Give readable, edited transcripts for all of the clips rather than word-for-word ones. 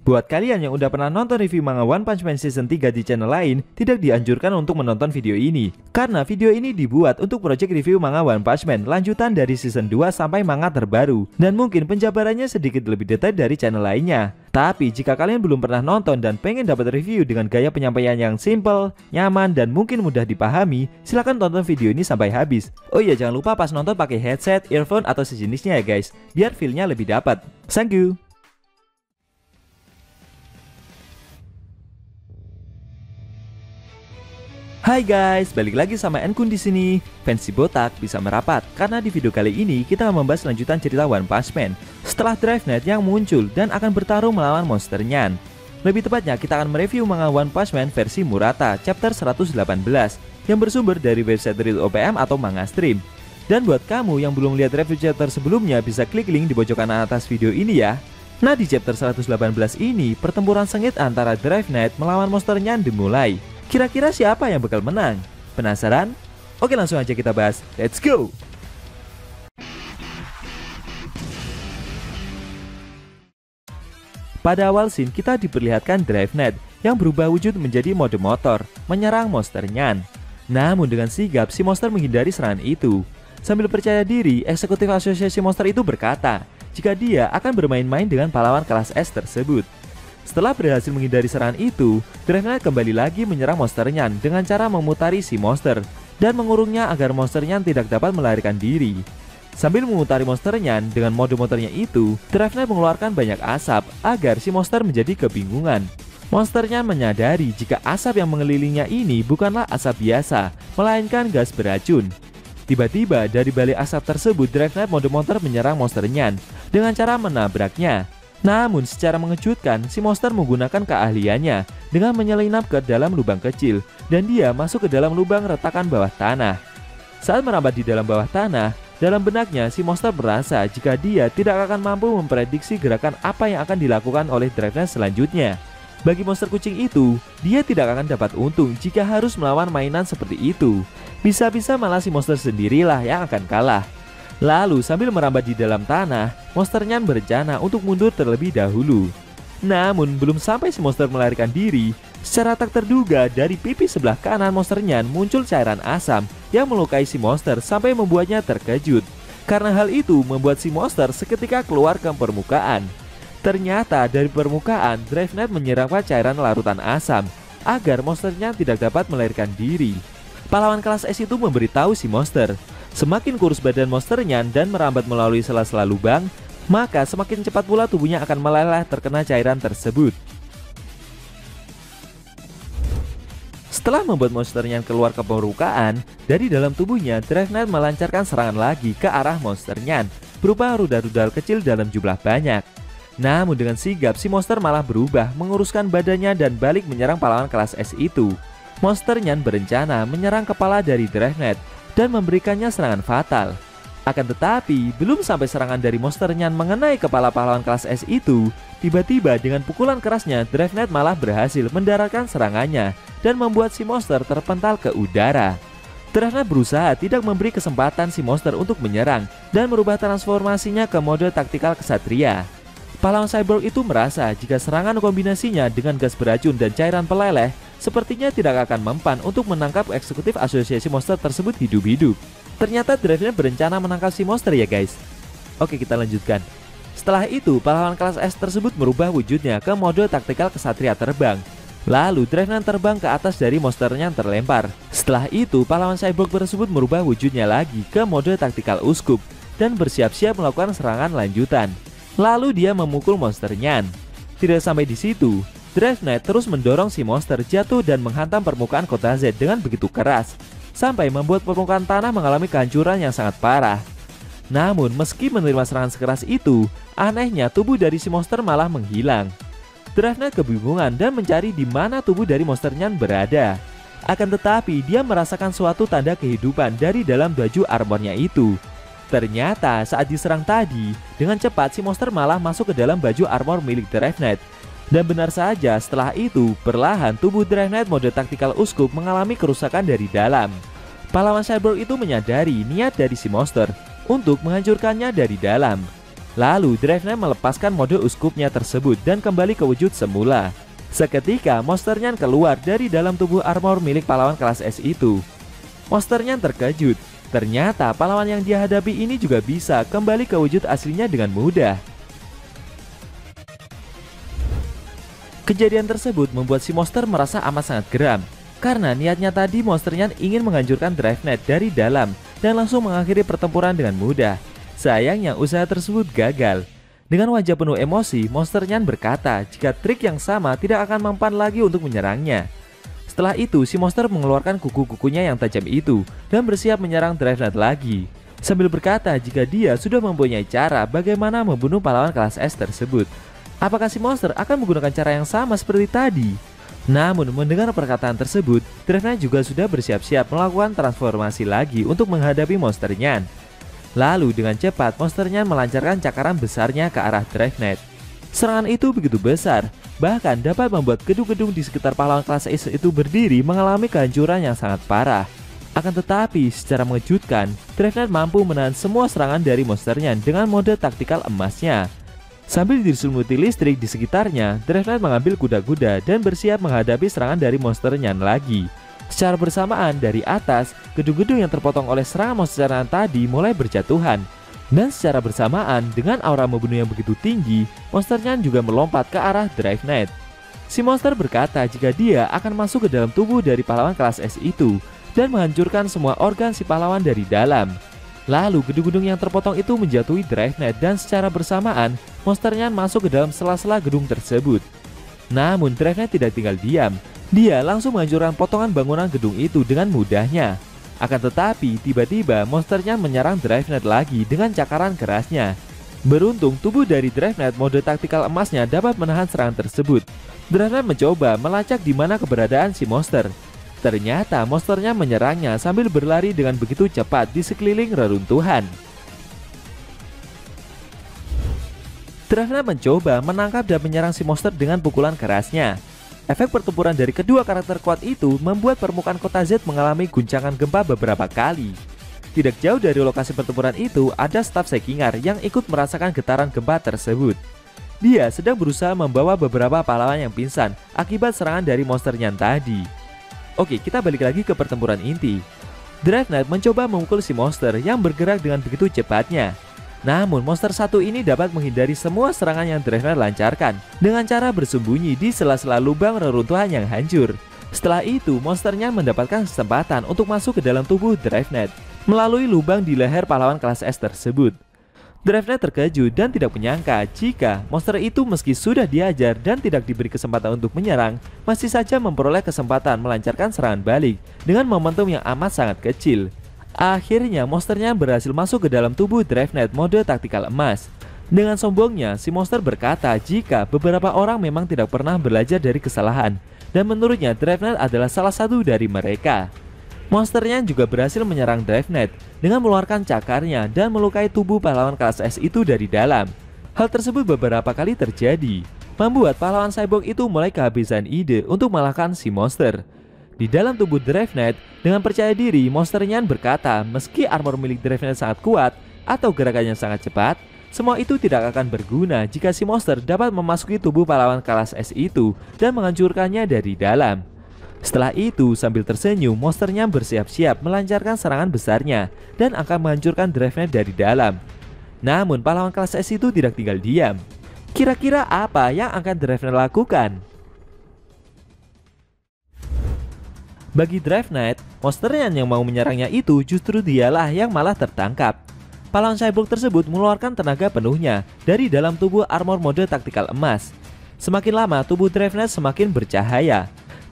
Buat kalian yang udah pernah nonton review manga One Punch Man Season 3 di channel lain, tidak dianjurkan untuk menonton video ini. Karena video ini dibuat untuk project review manga One Punch Man lanjutan dari Season 2 sampai manga terbaru. Dan mungkin penjabarannya sedikit lebih detail dari channel lainnya. Tapi jika kalian belum pernah nonton dan pengen dapat review dengan gaya penyampaian yang simple, nyaman, dan mungkin mudah dipahami, silahkan tonton video ini sampai habis. Oh iya, jangan lupa pas nonton pakai headset, earphone, atau sejenisnya ya guys, biar feel-nya lebih dapat. Thank you. Hai guys, balik lagi sama Enkun di sini. Fans si botak bisa merapat karena di video kali ini kita membahas lanjutan cerita One Punch Man setelah Drive Knight yang muncul dan akan bertarung melawan Monster Nyan. Lebih tepatnya kita akan mereview manga One Punch Man versi Murata chapter 118 yang bersumber dari website Real OPM atau Manga Stream. Dan buat kamu yang belum lihat review chapter sebelumnya, bisa klik link di pojok kanan atas video ini ya. Nah, di chapter 118 ini pertempuran sengit antara Drive Knight melawan Monster Nyan dimulai. Kira-kira siapa yang bakal menang? Penasaran? Oke, langsung aja kita bahas. Let's go! Pada awal scene kita diperlihatkan Drive Knight yang berubah wujud menjadi mode motor menyerang Monster Nyan. Namun dengan sigap si monster menghindari serangan itu. Sambil percaya diri, eksekutif asosiasi monster itu berkata jika dia akan bermain-main dengan pahlawan kelas S tersebut. Setelah berhasil menghindari serangan itu, Drive Knight kembali lagi menyerang Monster Nyan dengan cara memutari si monster dan mengurungnya agar Monster Nyan tidak dapat melarikan diri. Sambil memutari Monster Nyan dengan mode motornya itu, Drive Knight mengeluarkan banyak asap agar si monster menjadi kebingungan. Monster Nyan menyadari jika asap yang mengelilinginya ini bukanlah asap biasa, melainkan gas beracun. Tiba-tiba dari balik asap tersebut, Drive Knight mode motor menyerang Monster Nyan dengan cara menabraknya. Namun secara mengejutkan, si monster menggunakan keahliannya dengan menyelinap ke dalam lubang kecil dan dia masuk ke dalam lubang retakan bawah tanah. Saat merambat di dalam bawah tanah, dalam benaknya si monster merasa jika dia tidak akan mampu memprediksi gerakan apa yang akan dilakukan oleh Drive Knight selanjutnya. Bagi monster kucing itu, dia tidak akan dapat untung jika harus melawan mainan seperti itu. Bisa-bisa malah si monster sendirilah yang akan kalah. Lalu sambil merambat di dalam tanah, Monster Nyan berencana untuk mundur terlebih dahulu. Namun belum sampai si monster melarikan diri, secara tak terduga dari pipi sebelah kanan Monster Nyan muncul cairan asam yang melukai si monster sampai membuatnya terkejut. Karena hal itu membuat si monster seketika keluar ke permukaan. Ternyata dari permukaan, Drive Knight menyiramkan cairan larutan asam agar Monster Nyan tidak dapat melarikan diri. Pahlawan kelas S itu memberitahu si monster, semakin kurus badan Monster Nyan dan merambat melalui sela-sela lubang, maka semakin cepat pula tubuhnya akan meleleh terkena cairan tersebut. Setelah membuat Monster Nyan keluar ke permukaan, dari dalam tubuhnya Drive Knight melancarkan serangan lagi ke arah Monster Nyan berupa rudal-rudal kecil dalam jumlah banyak. Namun dengan sigap si monster malah berubah, menguruskan badannya dan balik menyerang pahlawan kelas S itu. Monster Nyan berencana menyerang kepala dari Drive Knight dan memberikannya serangan fatal. Akan tetapi, belum sampai serangan dari Monster Nyan mengenai kepala pahlawan kelas S itu, tiba-tiba dengan pukulan kerasnya Drive Knight malah berhasil mendaratkan serangannya dan membuat si monster terpental ke udara. Drive Knight berusaha tidak memberi kesempatan si monster untuk menyerang dan merubah transformasinya ke mode taktikal kesatria. Pahlawan cyborg itu merasa jika serangan kombinasinya dengan gas beracun dan cairan peleleh sepertinya tidak akan mempan untuk menangkap eksekutif asosiasi monster tersebut hidup-hidup. Ternyata Drive Knight berencana menangkap si monster ya guys. Oke, kita lanjutkan. Setelah itu, pahlawan kelas S tersebut merubah wujudnya ke mode taktikal kesatria terbang. Lalu Drive Knight terbang ke atas dari monsternya yang terlempar. Setelah itu, pahlawan cyborg tersebut merubah wujudnya lagi ke mode taktikal uskup dan bersiap-siap melakukan serangan lanjutan. Lalu dia memukul Monster Nyan. Tidak sampai di situ, Drive Knight terus mendorong si monster jatuh dan menghantam permukaan kota Z dengan begitu keras, sampai membuat permukaan tanah mengalami kehancuran yang sangat parah. Namun meski menerima serangan sekeras itu, anehnya tubuh dari si monster malah menghilang. Drive Knight kebingungan dan mencari di mana tubuh dari Monster Nyan berada. Akan tetapi dia merasakan suatu tanda kehidupan dari dalam baju armornya itu. Ternyata saat diserang tadi, dengan cepat si monster malah masuk ke dalam baju armor milik Drive Knight. Dan benar saja, setelah itu perlahan tubuh Drive Knight mode taktikal uskup mengalami kerusakan dari dalam. Pahlawan cyborg itu menyadari niat dari si monster untuk menghancurkannya dari dalam. Lalu Drive Knight melepaskan mode uskupnya tersebut dan kembali ke wujud semula. Seketika Monster Nyan keluar dari dalam tubuh armor milik pahlawan kelas S itu. Monster Nyan terkejut, ternyata pahlawan yang dia hadapi ini juga bisa kembali ke wujud aslinya dengan mudah. Kejadian tersebut membuat si monster merasa amat sangat geram, karena niatnya tadi Monster Nyan ingin menghancurkan Drive Knight dari dalam dan langsung mengakhiri pertempuran dengan mudah. Sayangnya usaha tersebut gagal. Dengan wajah penuh emosi, Monster Nyan berkata jika trik yang sama tidak akan mempan lagi untuk menyerangnya. Setelah itu, si monster mengeluarkan kuku-kukunya yang tajam itu dan bersiap menyerang Drive Knight lagi, sambil berkata jika dia sudah mempunyai cara bagaimana membunuh pahlawan kelas S tersebut. Apakah si monster akan menggunakan cara yang sama seperti tadi? Namun mendengar perkataan tersebut, Drive Knight juga sudah bersiap-siap melakukan transformasi lagi untuk menghadapi Monster Nyan. Lalu dengan cepat Monster Nyan melancarkan cakaran besarnya ke arah Drive Knight. Serangan itu begitu besar, bahkan dapat membuat gedung-gedung di sekitar pahlawan kelas S itu berdiri mengalami kehancuran yang sangat parah. Akan tetapi secara mengejutkan, Drive Knight mampu menahan semua serangan dari Monster Nyan dengan mode taktikal emasnya. Sambil diselimuti listrik di sekitarnya, Drive Knight mengambil kuda-kuda dan bersiap menghadapi serangan dari Monster Nyan lagi. Secara bersamaan dari atas, gedung-gedung yang terpotong oleh serangan Monster Nyan tadi mulai berjatuhan. Dan secara bersamaan dengan aura membunuh yang begitu tinggi, Monster Nyan juga melompat ke arah Drive Knight. Si monster berkata jika dia akan masuk ke dalam tubuh dari pahlawan kelas S itu dan menghancurkan semua organ si pahlawan dari dalam. Lalu gedung-gedung yang terpotong itu menjatuhi Drive Knight dan secara bersamaan Monster Nyan masuk ke dalam sela-sela gedung tersebut. Namun Drive Knight tidak tinggal diam. Dia langsung menghancurkan potongan bangunan gedung itu dengan mudahnya. Akan tetapi tiba-tiba Monster Nyan menyerang Drive Knight lagi dengan cakaran kerasnya. Beruntung tubuh dari Drive Knight mode taktikal emasnya dapat menahan serangan tersebut. Drive Knight mencoba melacak di mana keberadaan si monster. Ternyata monsternya menyerangnya sambil berlari dengan begitu cepat di sekeliling reruntuhan. Drive Knight mencoba menangkap dan menyerang si monster dengan pukulan kerasnya. Efek pertempuran dari kedua karakter kuat itu membuat permukaan kota Z mengalami guncangan gempa beberapa kali. Tidak jauh dari lokasi pertempuran itu ada staf Sekingar yang ikut merasakan getaran gempa tersebut. Dia sedang berusaha membawa beberapa pahlawan yang pingsan akibat serangan dari Monster Nyan tadi. Oke, kita balik lagi ke pertempuran inti. Drive Knight mencoba memukul si monster yang bergerak dengan begitu cepatnya. Namun monster satu ini dapat menghindari semua serangan yang Drive Knight lancarkan dengan cara bersembunyi di sela-sela lubang reruntuhan yang hancur. Setelah itu monsternya mendapatkan kesempatan untuk masuk ke dalam tubuh Drive Knight melalui lubang di leher pahlawan kelas S tersebut. Drive Knight terkejut dan tidak menyangka jika monster itu meski sudah diajar dan tidak diberi kesempatan untuk menyerang, masih saja memperoleh kesempatan melancarkan serangan balik dengan momentum yang amat sangat kecil. Akhirnya monsternya berhasil masuk ke dalam tubuh Drive Knight mode taktikal emas. Dengan sombongnya, si monster berkata jika beberapa orang memang tidak pernah belajar dari kesalahan, dan menurutnya Drive Knight adalah salah satu dari mereka. Monsternya juga berhasil menyerang Drive Knight dengan mengeluarkan cakarnya dan melukai tubuh pahlawan kelas S itu dari dalam. Hal tersebut beberapa kali terjadi, membuat pahlawan cyborg itu mulai kehabisan ide untuk mengalahkan si monster. Di dalam tubuh Drive Knight, dengan percaya diri, Monster Nyan berkata meski armor milik Drive Knight sangat kuat atau gerakannya sangat cepat, semua itu tidak akan berguna jika si monster dapat memasuki tubuh pahlawan kelas S itu dan menghancurkannya dari dalam. Setelah itu, sambil tersenyum, Monster Nyan bersiap-siap melancarkan serangan besarnya dan akan menghancurkan Drive Knight dari dalam. Namun pahlawan kelas S itu tidak tinggal diam. Kira-kira apa yang akan Drive Knight lakukan? Bagi Drive Knight, Monster Nyan yang mau menyerangnya itu justru dialah yang malah tertangkap. Pahlawan cyborg tersebut mengeluarkan tenaga penuhnya dari dalam tubuh armor mode taktikal emas. Semakin lama tubuh Drive Knight semakin bercahaya.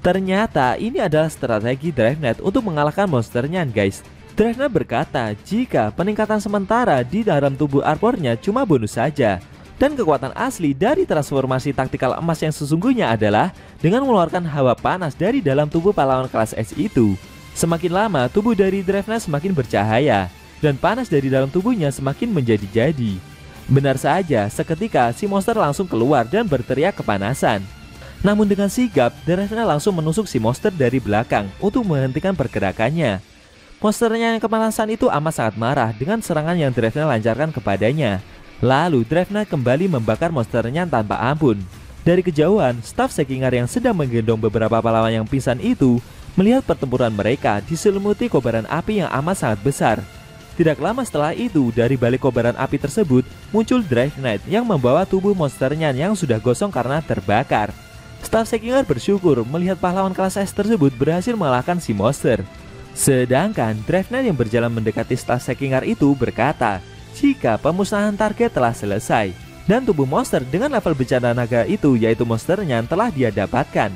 Ternyata ini adalah strategi Drive Knight untuk mengalahkan Monster Nyan, guys. Drive Knight berkata jika peningkatan sementara di dalam tubuh armornya cuma bonus saja. Dan kekuatan asli dari transformasi taktikal emas yang sesungguhnya adalah dengan mengeluarkan hawa panas dari dalam tubuh pahlawan kelas S itu. Semakin lama tubuh dari Drive Knight semakin bercahaya dan panas dari dalam tubuhnya semakin menjadi-jadi. Benar saja, seketika si monster langsung keluar dan berteriak kepanasan. Namun dengan sigap, Drive Knight langsung menusuk si monster dari belakang untuk menghentikan pergerakannya. Monsternya yang kepanasan itu amat sangat marah dengan serangan yang Drive Knight lancarkan kepadanya. Lalu Drive Knight kembali membakar monsternya tanpa ampun. Dari kejauhan, staf Sekingar yang sedang menggendong beberapa pahlawan yang pingsan itu melihat pertempuran mereka diselimuti kobaran api yang amat sangat besar. Tidak lama setelah itu, dari balik kobaran api tersebut muncul Drive Knight yang membawa tubuh monsternya yang sudah gosong karena terbakar. Staf Sekingar bersyukur melihat pahlawan kelas S tersebut berhasil mengalahkan si monster. Sedangkan Drive Knight yang berjalan mendekati staf Sekingar itu berkata jika pemusnahan target telah selesai dan tubuh monster dengan level bencana naga itu yaitu monsternya telah dia dapatkan.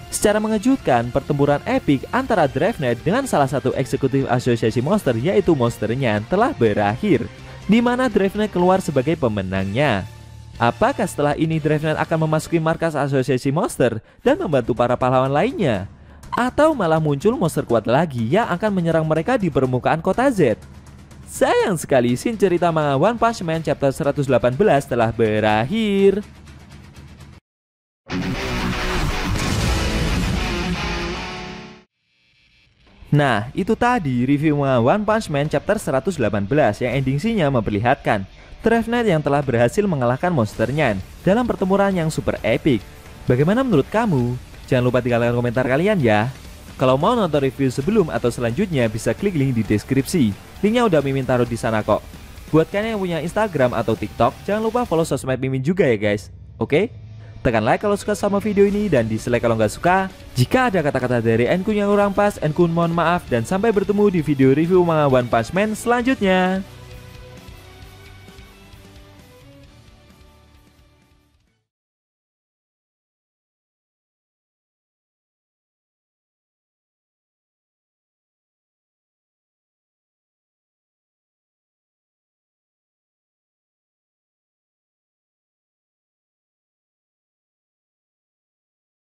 Secara mengejutkan, pertempuran epik antara Drive Knight dengan salah satu eksekutif asosiasi monster yaitu monsternya telah berakhir, di mana Drive Knight keluar sebagai pemenangnya. Apakah setelah ini Drive Knight akan memasuki markas asosiasi monster dan membantu para pahlawan lainnya? Atau malah muncul monster kuat lagi yang akan menyerang mereka di permukaan kota Z? Sayang sekali scene cerita manga One Punch Man chapter 118 telah berakhir. Nah, itu tadi review manga One Punch Man chapter 118 yang ending scene-nya memperlihatkan Drive Knight yang telah berhasil mengalahkan monsternya dalam pertempuran yang super epic. Bagaimana menurut kamu? Jangan lupa tinggalkan komentar kalian ya. Kalau mau nonton review sebelum atau selanjutnya bisa klik link di deskripsi. Linknya udah Mimin taruh di sana kok. Buat kalian yang punya Instagram atau TikTok, jangan lupa follow sosmed Mimin juga ya guys. Oke? Tekan like kalau suka sama video ini dan dislike kalau nggak suka. Jika ada kata-kata dari Enkun yang kurang pas, Enkun mohon maaf dan sampai bertemu di video review manga One Punch Man selanjutnya.